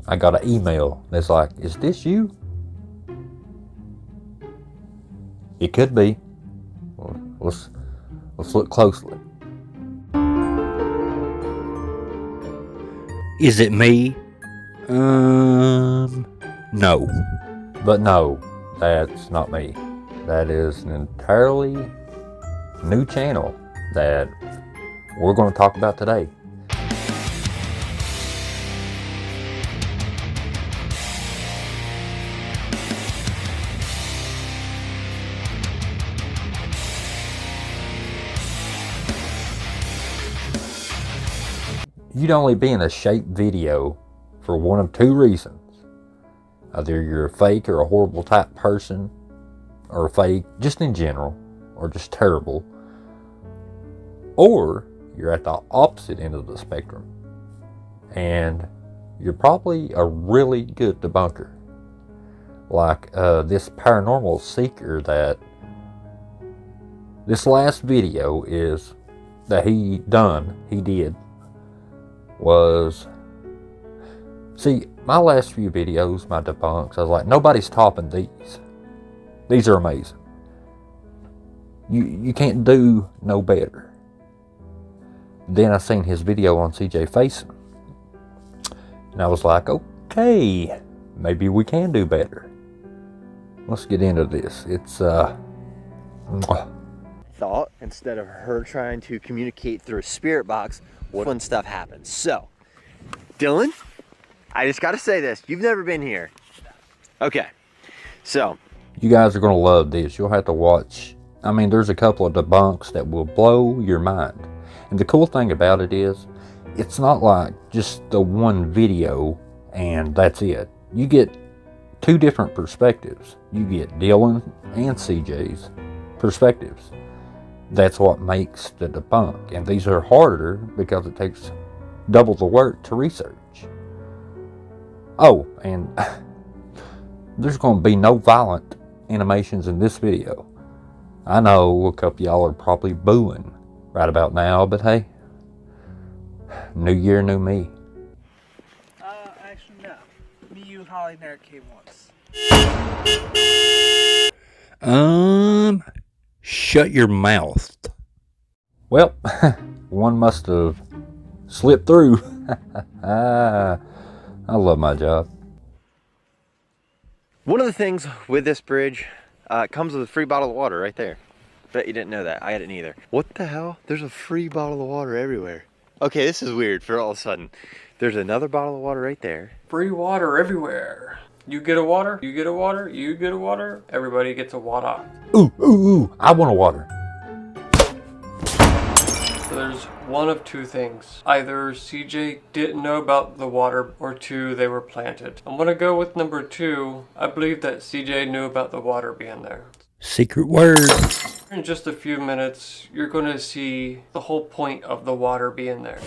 I got an email that's like, is this you? It could be. Well, let's look closely. Is it me? No. But no, that's not me. That is an entirely new channel that we're going to talk about today. You'd only be in a shaped video for one of two reasons. Either you're a fake or a horrible type person, or a fake just in general, or just terrible, or you're at the opposite end of the spectrum and you're probably a really good debunker, like this Paranormal Seeker that this last video is that he did was, see, my last few videos, my debunks, I was like, nobody's topping these. These are amazing. You can't do no better. Then I seen his video on CJ Faison, and I was like, okay, maybe we can do better. Let's get into this. It's thought, instead of her trying to communicate through a spirit box, what fun stuff happens. So, Dylan, I just gotta say this, you've never been here. Okay, so. You guys are gonna love this. You'll have to watch. I mean, there's a couple of debunks that will blow your mind. And the cool thing about it is, it's not like just the one video and that's it. You get two different perspectives. You get Dylan and CJ's perspectives. That's what makes the debunk. And these are harder because it takes double the work to research. Oh, and there's going to be no violent animations in this video. I know a couple y'all are probably booing right about now, but hey, new year, new me. Actually no. Me, you, Holly, and Eric came once. Shut your mouth. Well, one must have slipped through. I love my job. One of the things with this bridge, it comes with a free bottle of water right there. Bet you didn't know that. I didn't either. What the hell? There's a free bottle of water everywhere. Okay, this is weird for all of a sudden. There's another bottle of water right there. Free water everywhere. You get a water, you get a water, you get a water, everybody gets a water. Ooh, I want a water. So there's one of two things. Either CJ didn't know about the water, or two, they were planted. I'm gonna go with number two. I believe that CJ knew about the water being there. Secret word. In just a few minutes, you're gonna see the whole point of the water being there.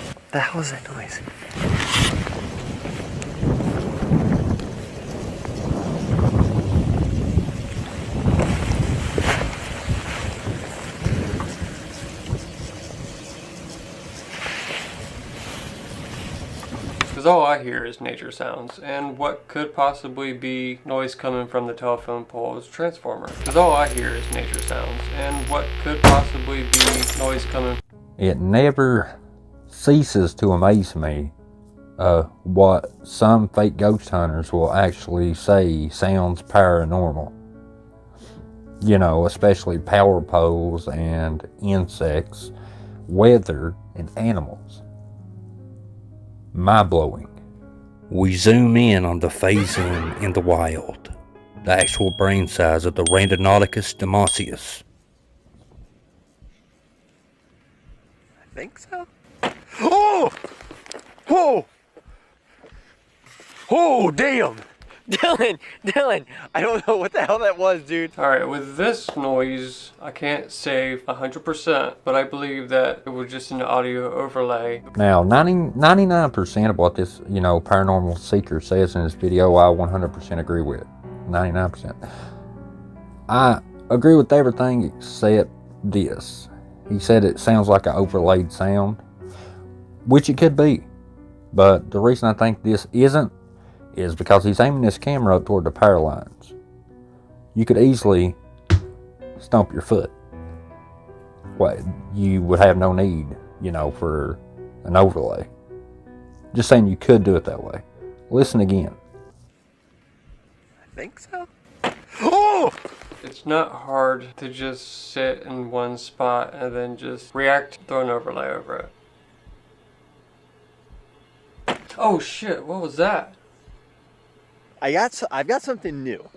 What the hell is that noise? Because all I hear is nature sounds, and what could possibly be noise coming from the telephone pole's transformer. Because all I hear is nature sounds, and what could possibly be noise coming. It never ceases to amaze me what some fake ghost hunters will actually say sounds paranormal. You know, especially power poles and insects, weather, and animals. Mind-blowing. We zoom in on the Faison in the wild, the actual brain size of the Randonauticus demasius. I think so. Oh! Whoa! Oh, damn! Dylan, I don't know what the hell that was, dude. Alright, with this noise, I can't say 100%, but I believe that it was just an audio overlay. Now, 99% of what this, Paranormal Seeker says in this video, I 100% agree with. 99%. I agree with everything except this. He said it sounds like an overlaid sound. which it could be. But the reason I think this isn't is because he's aiming this camera up toward the power lines. You could easily stomp your foot. Well, you would have no need, for an overlay. Just saying you could do it that way. Listen again. I think so. Oh! It's not hard to just sit in one spot and then just react, throw an overlay over it. Oh shit, what was that? I've got something new.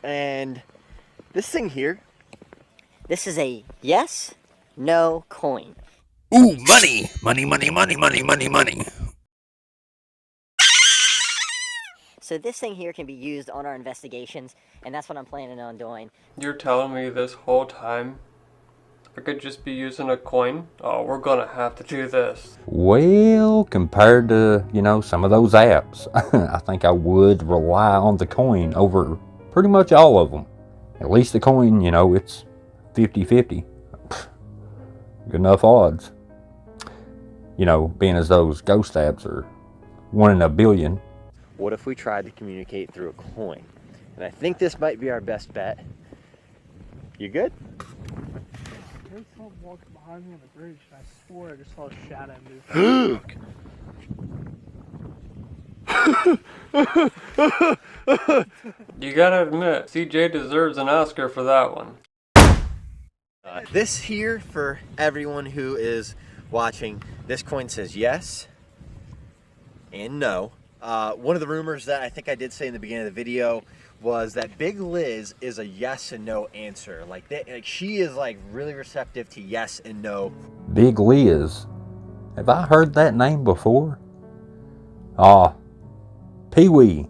And this thing here. This is a yes, no coin. Ooh, money! Money, money, money, money, money, money. So this thing here can be used on our investigations, and that's what I'm planning on doing. You're telling me this whole time I could just be using a coin? Oh, we're gonna have to do this. Well, compared to, some of those apps, I think I would rely on the coin over pretty much all of them. At least the coin, it's 50-50. Good enough odds. Being as those ghost apps are 1 in a billion. What if we tried to communicate through a coin? And I think this might be our best bet. You good? There's someone walking behind me on the bridge, and I swore I just saw a shadow move. You gotta admit, CJ deserves an Oscar for that one. This here, for everyone who is watching, this coin says yes and no. One of the rumors that I think I did say in the beginning of the video was that Big Liz is a yes and no answer. Like she is really receptive to yes and no. Big Liz. Have I heard that name before? Pee-wee.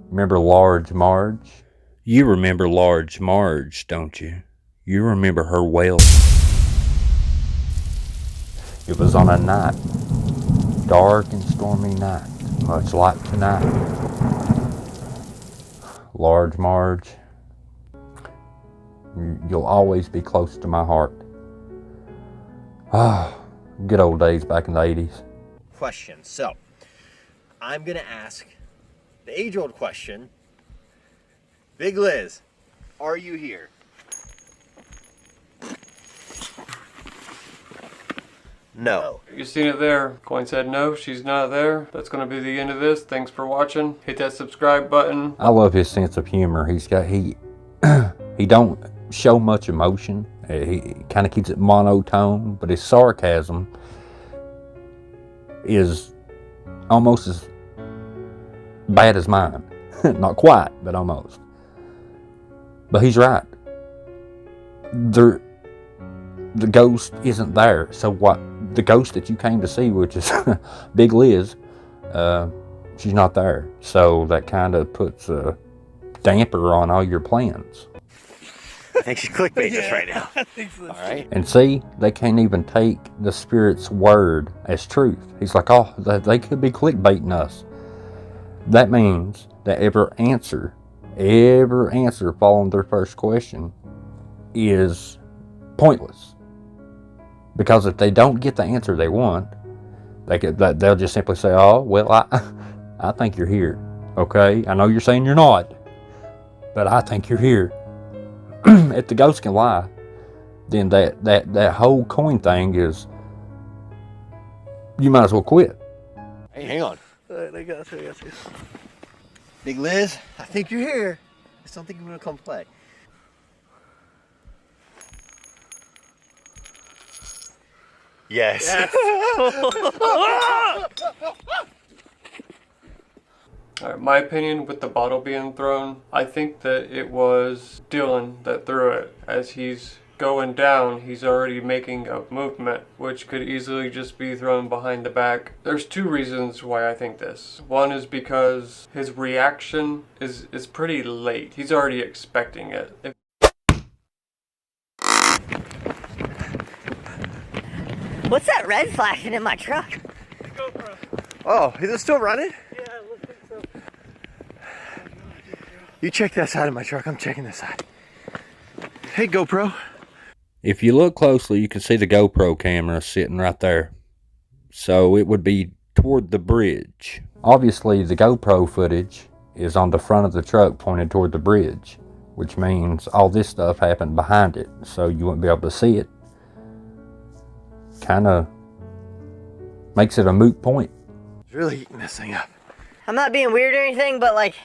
Remember Large Marge? You remember Large Marge, don't you? You remember her well. It was on a night, dark and stormy night, much like tonight. Large Marge, you'll always be close to my heart. Good old days back in the 80s. Question. So, I'm going to ask the age-old question. Big Liz, are you here? No. You seen it there. Coin said no, she's not there. That's gonna be the end of this. Thanks for watching. Hit that subscribe button. I love his sense of humor. He don't show much emotion. He kind of keeps it monotone, but his sarcasm is almost as bad as mine. Not quite, but almost. But he's right. The ghost isn't there. So what? The ghost that you came to see, which is Big Liz, she's not there. So that kind of puts a damper on all your plans. I think she's clickbaiting us right now. I think so. All right. And see, they can't even take the spirit's word as truth. He's like, oh, they could be clickbaiting us. That means that every answer following their first question is pointless. Because if they don't get the answer they want, they'll just simply say, oh, well, I think you're here. Okay? I know you're saying you're not, but I think you're here. If the ghost can lie, then that whole coin thing is, you might as well quit. Hey, hang on. I got you. Big Liz, I think you're here. I still think I'm going to come play. Yes. Alright, my opinion with the bottle being thrown, I think that it was Dylan that threw it. As he's going down, he's already making a movement, which could easily just be thrown behind the back. There's two reasons why I think this. One is because his reaction is pretty late. He's already expecting it. What's that red flashing in my truck? GoPro. Oh, is it still running? Yeah, it looks like so. You check that side of my truck. I'm checking this side. Hey, GoPro. If you look closely, you can see the GoPro camera sitting right there. so it would be toward the bridge. Obviously, the GoPro footage is on the front of the truck pointed toward the bridge, which means all this stuff happened behind it, so you wouldn't be able to see it. Kind of makes it a moot point. It's really eating this thing up. I'm not being weird or anything, but like...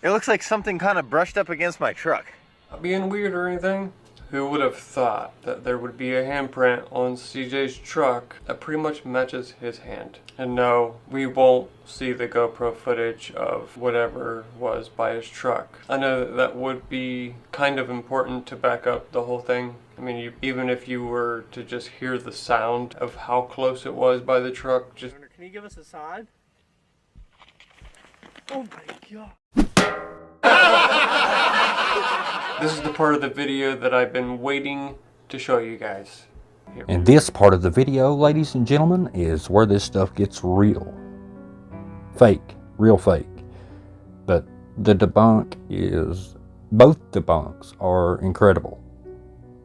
It looks like something kind of brushed up against my truck. Not being weird or anything. Who would have thought that there would be a handprint on CJ's truck that pretty much matches his hand? And no, we won't see the GoPro footage of whatever was by his truck. I know that that would be kind of important to back up the whole thing. I mean, even if you were to just hear the sound of how close it was by the truck, just... Can you give us a side? Oh my god. This is the part of the video that I've been waiting to show you guys. Here. And this part of the video, ladies and gentlemen, is where this stuff gets real. Fake. Real fake. But the debunk is... both debunks are incredible.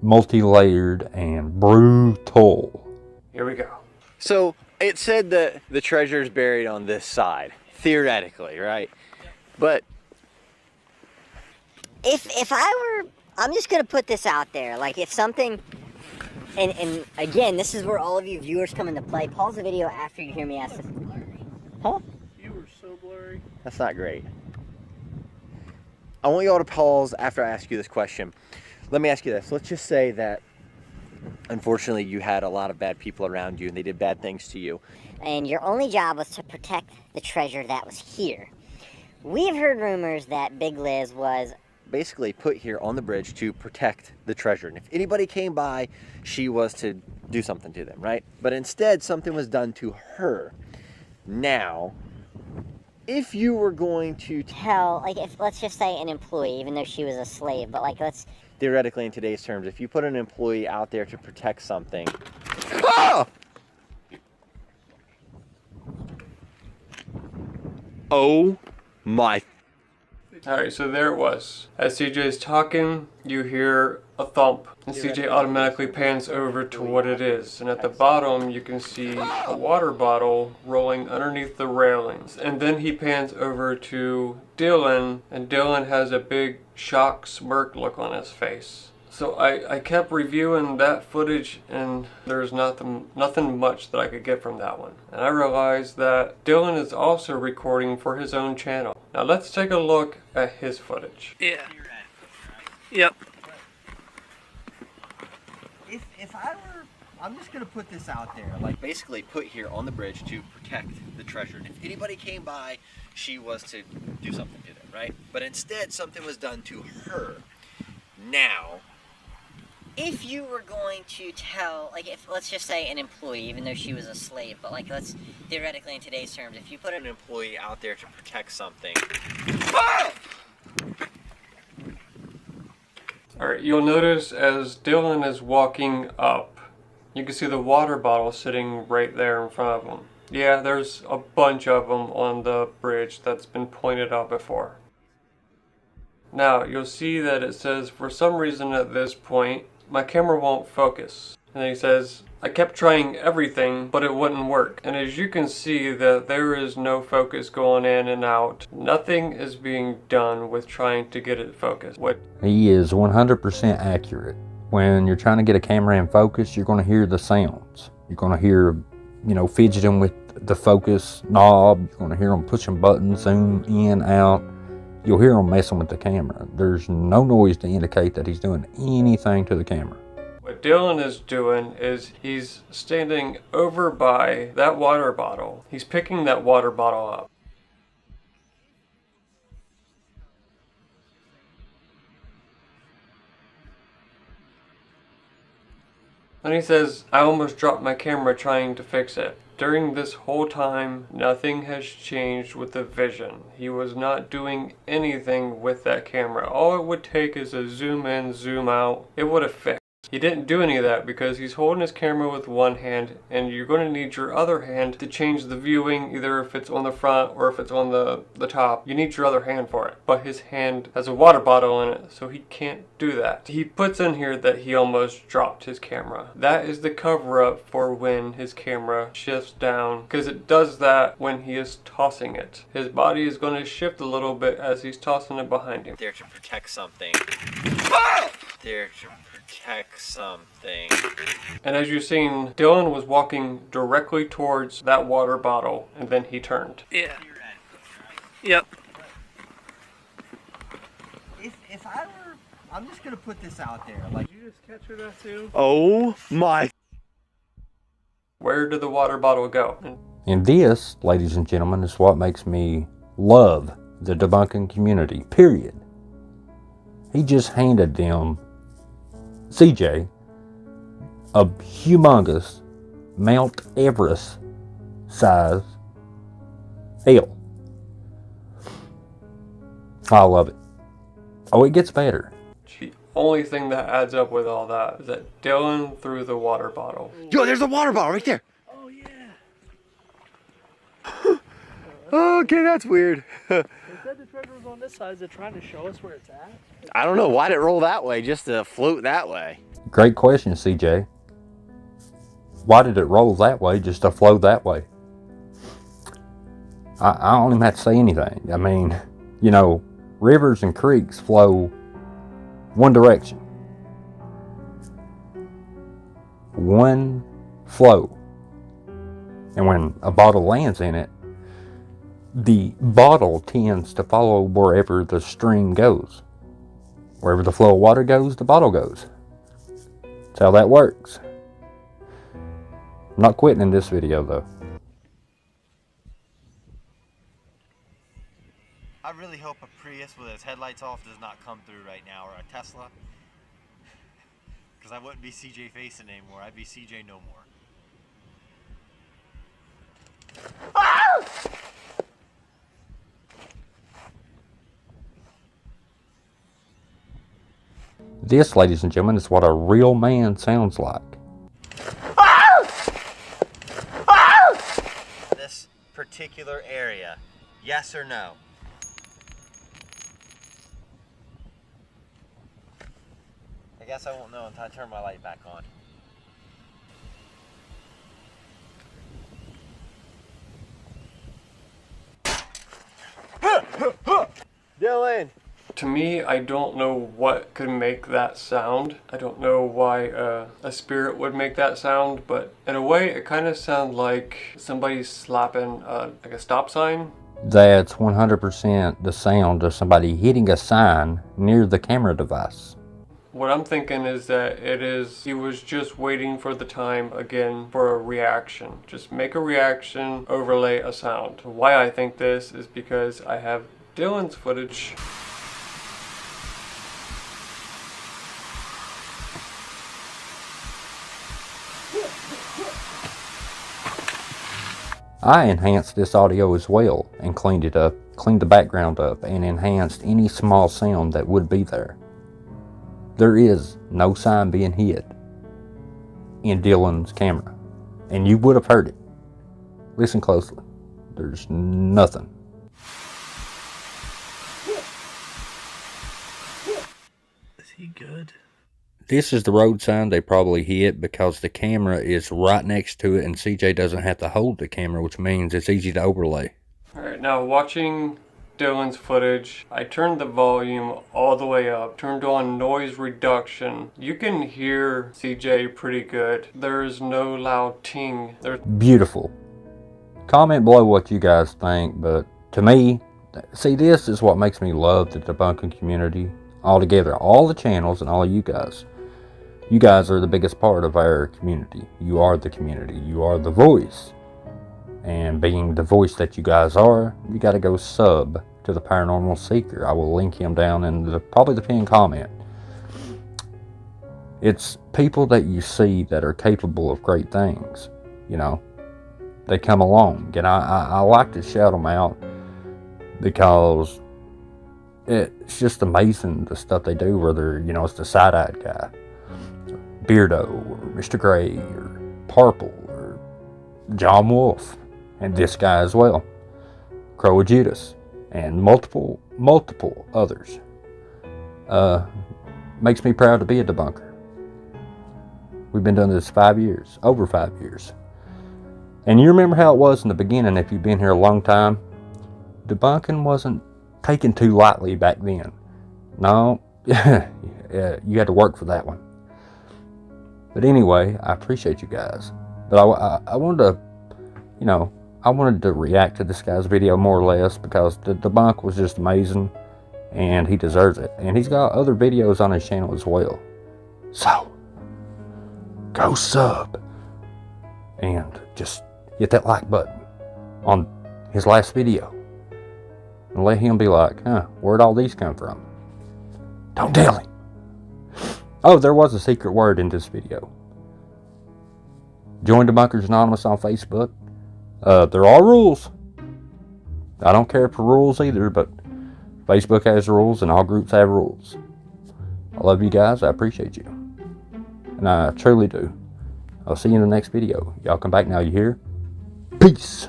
Multi-layered and brutal. Here we go. So it said that the treasure's buried on this side, theoretically, right? But If I were, I'm just gonna put this out there. Like if something, and again, this is where all of you viewers come into play. Pause the video after you hear me ask this. Huh? You were so blurry. that's not great. I want you all to pause after I ask you this question. Let me ask you this. Let's just say that, unfortunately, you had a lot of bad people around you and they did bad things to you. And your only job was to protect the treasure that was here. We've heard rumors that Big Liz was Basically put here on the bridge to protect the treasure. And if anybody came by, she was to do something to them, right? But instead, something was done to her. Now, if you were going to tell, like if, let's just say an employee, even though she was a slave, but like let's... theoretically in today's terms, if you put an employee out there to protect something... Ah! Oh my... Alright, so there it was. As CJ is talking, you hear a thump, and CJ automatically pans over to what it is. And at the bottom, you can see a water bottle rolling underneath the railings. And then he pans over to Dylan, and Dylan has a big shock smirk look on his face. So I kept reviewing that footage, and there's nothing much that I could get from that one. And I realized that Dylan is also recording for his own channel. Now let's take a look at his footage. Yeah. Yep. If I were, I'm just gonna put this out there, like basically put here on the bridge to protect the treasure. And if anybody came by, she was to do something to them, right? But instead, something was done to her. Now, If you were going to tell, like if, let's just say an employee, even though she was a slave, but like let's, theoretically in today's terms, if you put an employee out there to protect something. Alright, you'll notice as Dylan is walking up, you can see the water bottle sitting right there in front of him. Yeah, there's a bunch of them on the bridge that's been pointed out before. Now, you'll see that it says, for some reason at this point, my camera won't focus. And then he says, I kept trying everything, but it wouldn't work. And as you can see that there is no focus going in and out. Nothing is being done with trying to get it focused. He is 100% accurate. When you're trying to get a camera in focus, you're going to hear the sounds. You're going to hear, fidgeting with the focus knob. You're going to hear him pushing buttons, zoom in, out. You'll hear him messing with the camera. There's no noise to indicate that he's doing anything to the camera. What Dylan is doing is he's standing over by that water bottle. He's picking that water bottle up. And he says, I almost dropped my camera trying to fix it. During this whole time, nothing has changed with the vision. He was not doing anything with that camera. All it would take is a zoom in, zoom out. It would have fixed. He didn't do any of that because he's holding his camera with one hand, and you're going to need your other hand to change the viewing, either if it's on the front or if it's on the top. You need your other hand for it. But his hand has a water bottle in it, so he can't do that. He puts in here that he almost dropped his camera. That is the cover-up for when his camera shifts down, because it does that when he is tossing it. His body is going to shift a little bit as he's tossing it behind him. There to protect something. There to protect something. And as you've seen, Dylan was walking directly towards that water bottle, and then he turned. Yeah. Yep. If I were, I'm just gonna put this out there. Like, Did you just capture that too? oh my. Where did the water bottle go? And this, ladies and gentlemen, is what makes me love the debunking community, period. He just handed them, CJ, a humongous Mount Everest size L. I love it. Oh, it gets better. The only thing that adds up with all that is that Dylan threw the water bottle. Yo, there's a water bottle right there. Oh yeah. Okay, that's weird. They said the treasure was on this side. Is it trying to show us where it's at? I don't know. Why'd it roll that way just to float that way? Great question, CJ. Why did it roll that way just to flow that way? I don't even have to say anything. I mean, you know, rivers and creeks flow one direction. One flow. And when a bottle lands in it, the bottle tends to follow wherever the stream goes. Wherever the flow of water goes, the bottle goes. That's how that works. I'm not quitting in this video though. I really hope a Prius with its headlights off does not come through right now, or a Tesla. Because I wouldn't be CJ Faison anymore. I'd be CJ no more. This, ladies and gentlemen, is what a real man sounds like. This particular area, yes or no? I guess I won't know until I turn my light back on. Dylan! To me, I don't know what could make that sound. I don't know why a spirit would make that sound, but in a way, it kind of sounds like somebody slapping like a stop sign. That's 100% the sound of somebody hitting a sign near the camera device. What I'm thinking is that he was just waiting for the time again for a reaction. Just make a reaction, overlay a sound. Why I think this is because I have Dylan's footage. I enhanced this audio as well and cleaned it up, cleaned the background up, and enhanced any small sound that would be there. There is no sign being hit in Dylan's camera, and you would have heard it. Listen closely. There's nothing. Is he good? This is the road sign they probably hit because the camera is right next to it and CJ doesn't have to hold the camera, which means it's easy to overlay. Alright, now watching Dylan's footage, I turned the volume all the way up, turned on noise reduction. You can hear CJ pretty good. There's no loud ting. Beautiful. Comment below what you guys think, but to me, see, this is what makes me love the debunking community altogether. All the channels and all of you guys. You guys are the biggest part of our community. You are the community. You are the voice. And being the voice that you guys are, you got to go sub to the Paranormal Seeker. I will link him down in probably the pinned comment. It's people that you see that are capable of great things. You know, they come along. And I like to shout them out because it's just amazing the stuff they do, whether, you know, it's the side-eyed guy, Beardo or Mr. Gray or Purple or John Wolf, and this guy as well, Crow of Judas, and multiple others. Makes me proud to be a debunker. We've been doing this 5 years, over 5 years. And you remember how it was in the beginning, if you've been here a long time, debunking wasn't taken too lightly back then. No, you had to work for that one. But anyway, I appreciate you guys. But I wanted to, I wanted to react to this guy's video more or less because the debunk was just amazing and he deserves it. And he's got other videos on his channel as well. So, go sub and just hit that like button on his last video. And let him be like, where'd all these come from? Don't tell him. Oh, there was a secret word in this video. Join Debunkers Anonymous on Facebook. There are rules. I don't care for rules either, but Facebook has rules and all groups have rules. I love you guys. I appreciate you. And I truly do. I'll see you in the next video. Y'all come back now, you hear? Peace.